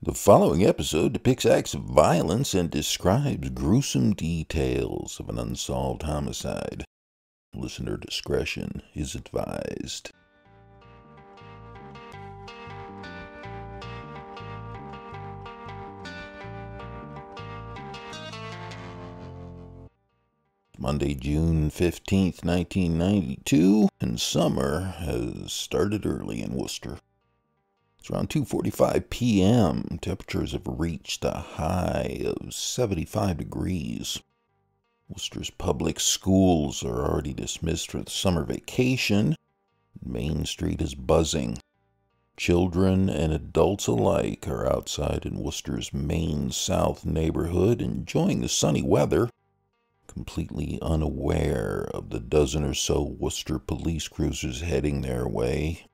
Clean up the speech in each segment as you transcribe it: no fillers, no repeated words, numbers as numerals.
The following episode depicts acts of violence and describes gruesome details of an unsolved homicide. Listener discretion is advised. Monday, June 15th, 1992, and summer has started early in Worcester. It's around 2:45 p.m. Temperatures have reached a high of 75 degrees. Worcester's public schools are already dismissed for the summer vacation. Main Street is buzzing. Children and adults alike are outside in Worcester's Main South neighborhood enjoying the sunny weather, completely unaware of the dozen or so Worcester police cruisers heading their way.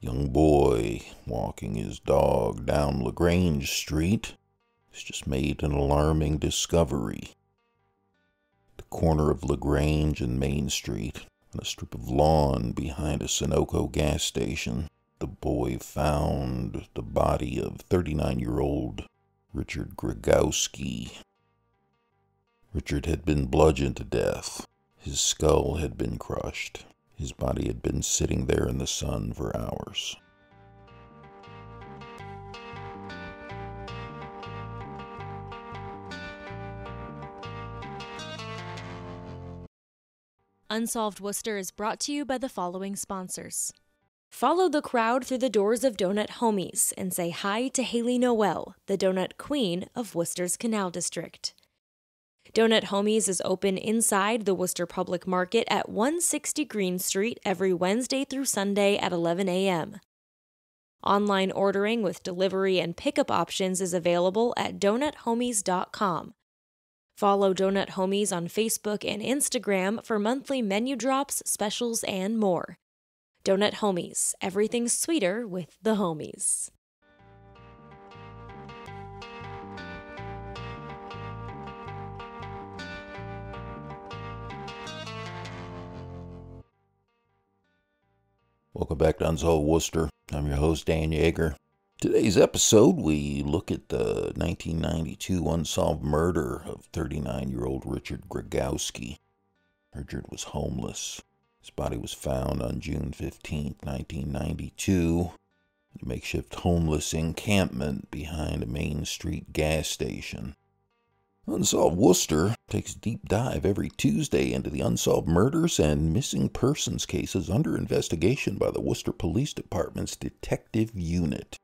Young boy walking his dog down Lagrange Street has just made an alarming discovery. The corner of Lagrange and Main Street, on a strip of lawn behind a Sunoco gas station, the boy found the body of 39-year-old Richard Gragowski. Richard had been bludgeoned to death. His skull had been crushed. His body had been sitting there in the sun for hours. Unsolved Worcester is brought to you by the following sponsors. Follow the crowd through the doors of Donut Homies and say hi to Haley Noel, the donut queen of Worcester's Canal District. Donut Homies is open inside the Worcester Public Market at 160 Green Street every Wednesday through Sunday at 11 a.m. Online ordering with delivery and pickup options is available at donuthomies.com. Follow Donut Homies on Facebook and Instagram for monthly menu drops, specials, and more. Donut Homies, everything sweeter with the homies. Welcome back to Unsolved Worcester. I'm your host, Dan Yeager. Today's episode, we look at the 1992 unsolved murder of 39-year-old Richard Gragowski. Richard was homeless. His body was found on June 15, 1992, in a makeshift homeless encampment behind a Main Street gas station. Unsolved Worcester takes a deep dive every Tuesday into the unsolved murders and missing persons cases under investigation by the Worcester Police Department's Detective Unit.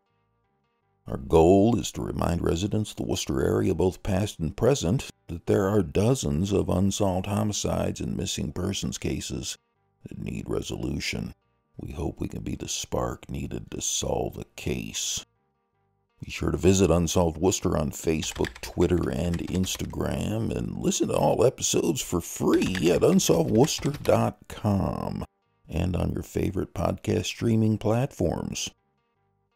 Our goal is to remind residents of the Worcester area, both past and present, that there are dozens of unsolved homicides and missing persons cases that need resolution. We hope we can be the spark needed to solve the case. Be sure to visit Unsolved Worcester on Facebook, Twitter, and Instagram, and listen to all episodes for free at unsolvedworcester.com and on your favorite podcast streaming platforms.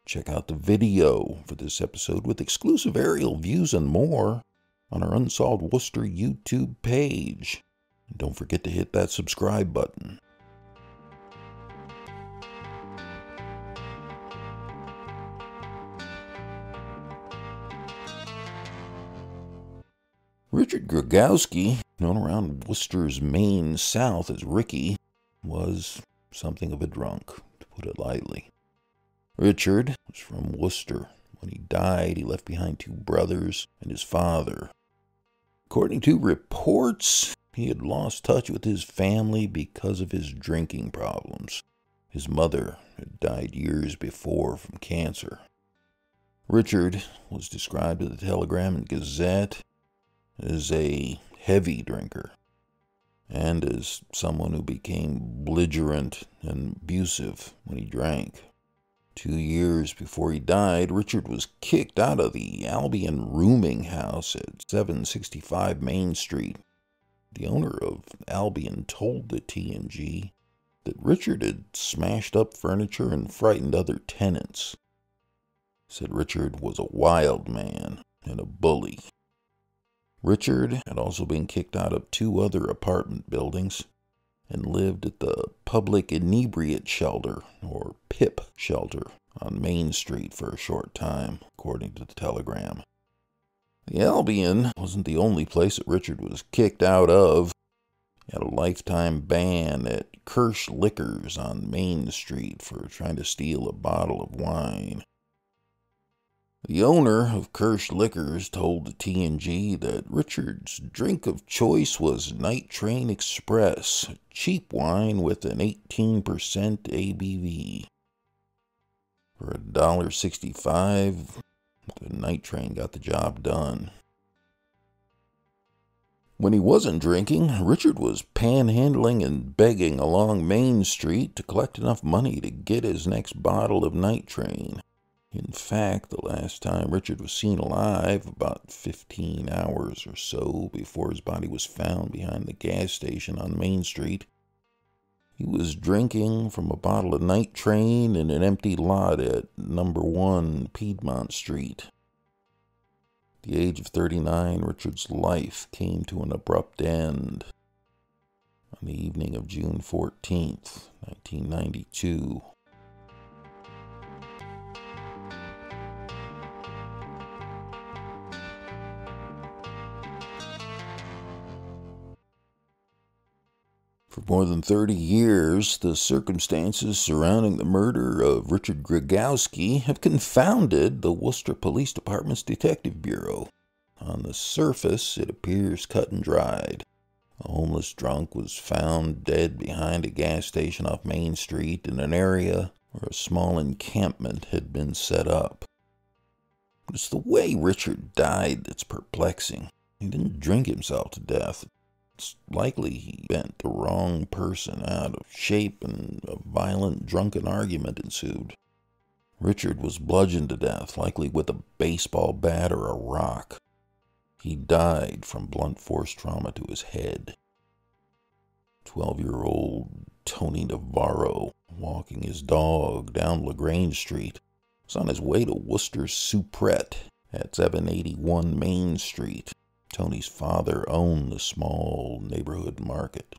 Check out the video for this episode with exclusive aerial views and more on our Unsolved Worcester YouTube page. And don't forget to hit that subscribe button. Richard Gragowski, known around Worcester's Main South as Ricky, was something of a drunk, to put it lightly. Richard was from Worcester. When he died, he left behind 2 brothers and his father. According to reports, he had lost touch with his family because of his drinking problems. His mother had died years before from cancer. Richard was described to the Telegram and Gazette as a heavy drinker and as someone who became belligerent and abusive when he drank. 2 years before he died, Richard was kicked out of the Albion rooming house at 765 Main Street. The owner of Albion told the TNG that Richard had smashed up furniture and frightened other tenants. He said Richard was a wild man and a bully. Richard had also been kicked out of 2 other apartment buildings and lived at the Public Inebriate Shelter, or PIP shelter, on Main Street for a short time, according to the telegram. The Albion wasn't the only place that Richard was kicked out of. He had a lifetime ban at Kirsch Liquors on Main Street for trying to steal a bottle of wine. The owner of Kirsch Liquors told the TNG that Richard's drink of choice was Night Train Express, a cheap wine with an 18% ABV. For $1.65, the Night Train got the job done. When he wasn't drinking, Richard was panhandling and begging along Main Street to collect enough money to get his next bottle of Night Train. In fact, the last time Richard was seen alive, about 15 hours or so before his body was found behind the gas station on Main Street, he was drinking from a bottle of Night Train in an empty lot at number 1 Piedmont Street. At the age of 39, Richard's life came to an abrupt end on the evening of June 14th, 1992. For more than 30 years, the circumstances surrounding the murder of Richard Gragowski have confounded the Worcester Police Department's Detective Bureau. On the surface, it appears cut and dried. A homeless drunk was found dead behind a gas station off Main Street in an area where a small encampment had been set up. But it's the way Richard died that's perplexing. He didn't drink himself to death. It's likely he bent the wrong person out of shape and a violent drunken argument ensued. Richard was bludgeoned to death, likely with a baseball bat or a rock. He died from blunt force trauma to his head. 12-year-old Tony Navarro, walking his dog down Lagrange Street, was on his way to Worcester's Supret at 781 Main Street. Tony's father owned the small neighborhood market.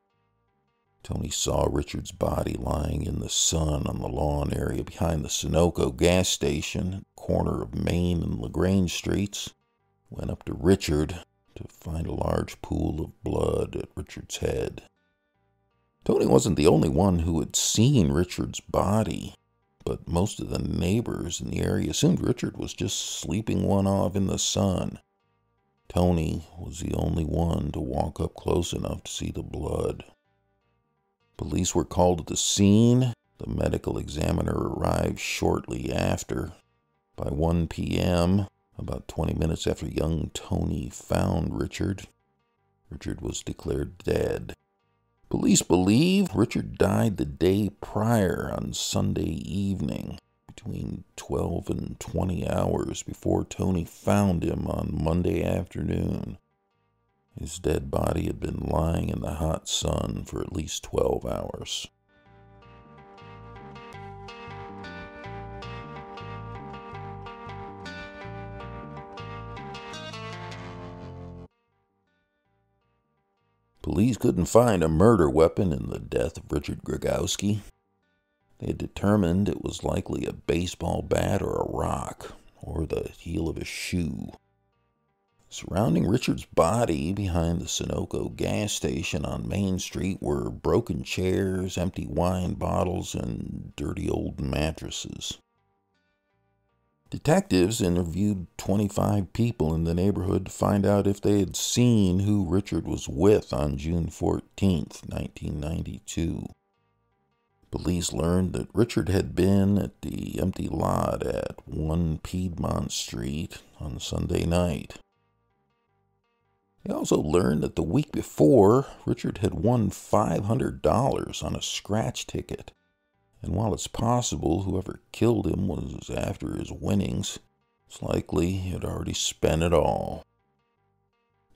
Tony saw Richard's body lying in the sun on the lawn area behind the Sunoco gas station at the corner of Main and Lagrange Streets. Went up to Richard to find a large pool of blood at Richard's head. Tony wasn't the only one who had seen Richard's body, but most of the neighbors in the area assumed Richard was just sleeping one off in the sun. Tony was the only one to walk up close enough to see the blood. Police were called to the scene. The medical examiner arrived shortly after. By 1 p.m., about 20 minutes after young Tony found Richard, Richard was declared dead. Police believe Richard died the day prior on Sunday evening, between 12 and 20 hours before Tony found him on Monday afternoon. His dead body had been lying in the hot sun for at least 12 hours. Police couldn't find a murder weapon in the death of Richard Gragowski. They had determined it was likely a baseball bat or a rock, or the heel of a shoe. Surrounding Richard's body behind the Sunoco gas station on Main Street were broken chairs, empty wine bottles, and dirty old mattresses. Detectives interviewed 25 people in the neighborhood to find out if they had seen who Richard was with on June 14th, 1992. Police learned that Richard had been at the empty lot at 1 Piedmont Street on Sunday night. They also learned that the week before, Richard had won $500 on a scratch ticket. And while it's possible whoever killed him was after his winnings, it's likely he had already spent it all.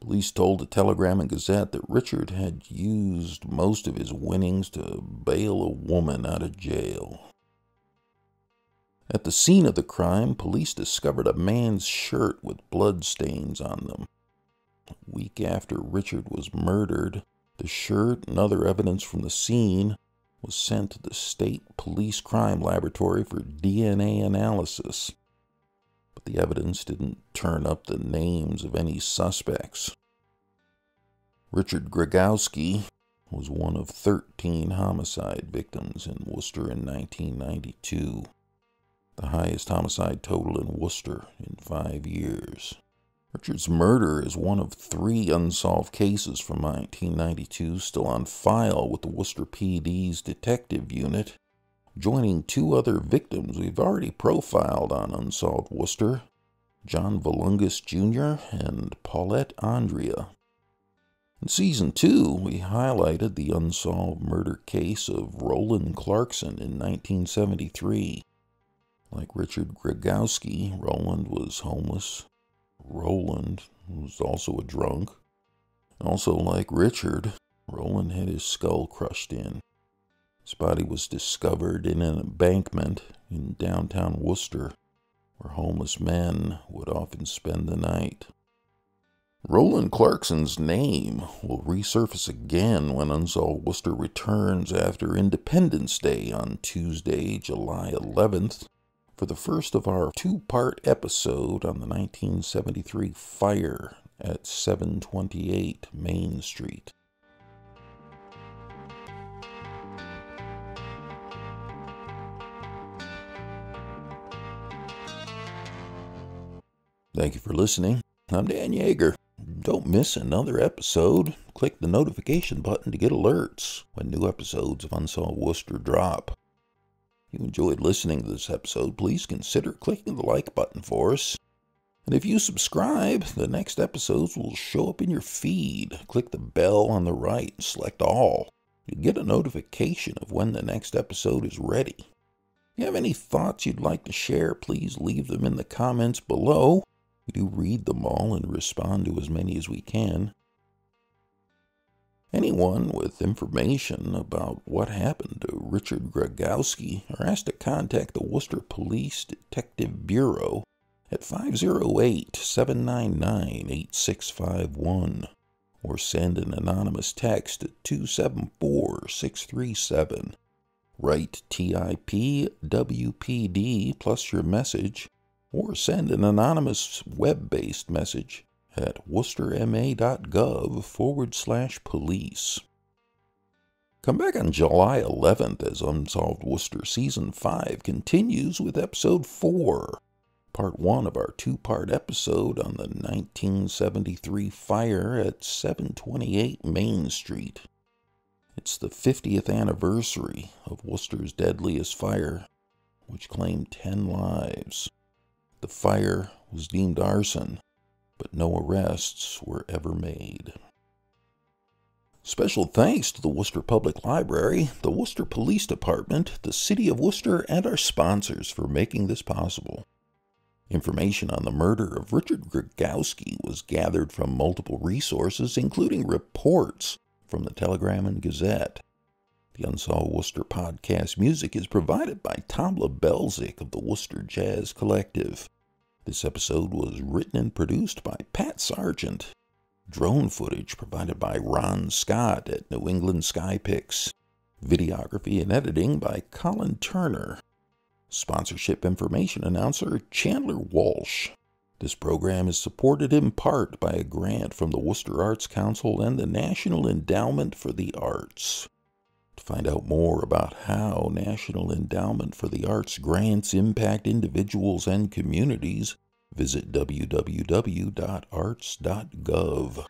Police told the Telegram and Gazette that Richard had used most of his winnings to bail a woman out of jail. At the scene of the crime, police discovered a man's shirt with blood stains on them. A week after Richard was murdered, the shirt and other evidence from the scene was sent to the State Police Crime Laboratory for DNA analysis, but the evidence didn't turn up the names of any suspects. Richard Gragowski was one of 13 homicide victims in Worcester in 1992, the highest homicide total in Worcester in 5 years. Richard's murder is one of 3 unsolved cases from 1992 still on file with the Worcester PD's detective unit, joining 2 other victims we've already profiled on Unsolved Worcester, John Valungus Jr. and Paulette Andrea. In Season 2, we highlighted the unsolved murder case of Roland Clarkson in 1973. Like Richard Gragowski, Roland was homeless. Roland was also a drunk. Also like Richard, Roland had his skull crushed in. His body was discovered in an embankment in downtown Worcester, where homeless men would often spend the night. Roland Clarkson's name will resurface again when Unsolved Worcester returns after Independence Day on Tuesday, July 11th, for the first of our 2-part episode on the 1973 fire at 728 Main Street. Thank you for listening. I'm Dan Yeager. Don't miss another episode. Click the notification button to get alerts when new episodes of Unsolved Worcester drop. If you enjoyed listening to this episode, please consider clicking the like button for us. And if you subscribe, the next episodes will show up in your feed. Click the bell on the right and select all. You'll get a notification of when the next episode is ready. If you have any thoughts you'd like to share, please leave them in the comments below. We do read them all and respond to as many as we can. Anyone with information about what happened to Richard Gragowski are asked to contact the Worcester Police Detective Bureau at 508-799-8651 or send an anonymous text to 274-637. Write TIP WPD plus your message, or send an anonymous web-based message at worcesterma.gov/police. Come back on July 11th as Unsolved Worcester Season 5 continues with Episode 4, Part 1 of our 2-part episode on the 1973 fire at 728 Main Street. It's the 50th anniversary of Worcester's deadliest fire, which claimed 10 lives. The fire was deemed arson, but no arrests were ever made. Special thanks to the Worcester Public Library, the Worcester Police Department, the City of Worcester, and our sponsors for making this possible. Information on the murder of Richard Gragowski was gathered from multiple resources, including reports from the Telegram and Gazette. The Unsolved Worcester podcast music is provided by Tabla Belzik of the Worcester Jazz Collective. This episode was written and produced by Pat Sargent. Drone footage provided by Ron Scott at New England Sky Pics. Videography and editing by Colin Turner. Sponsorship information announcer Chandler Walsh. This program is supported in part by a grant from the Worcester Arts Council and the National Endowment for the Arts. To find out more about how National Endowment for the Arts grants impact individuals and communities, visit www.arts.gov.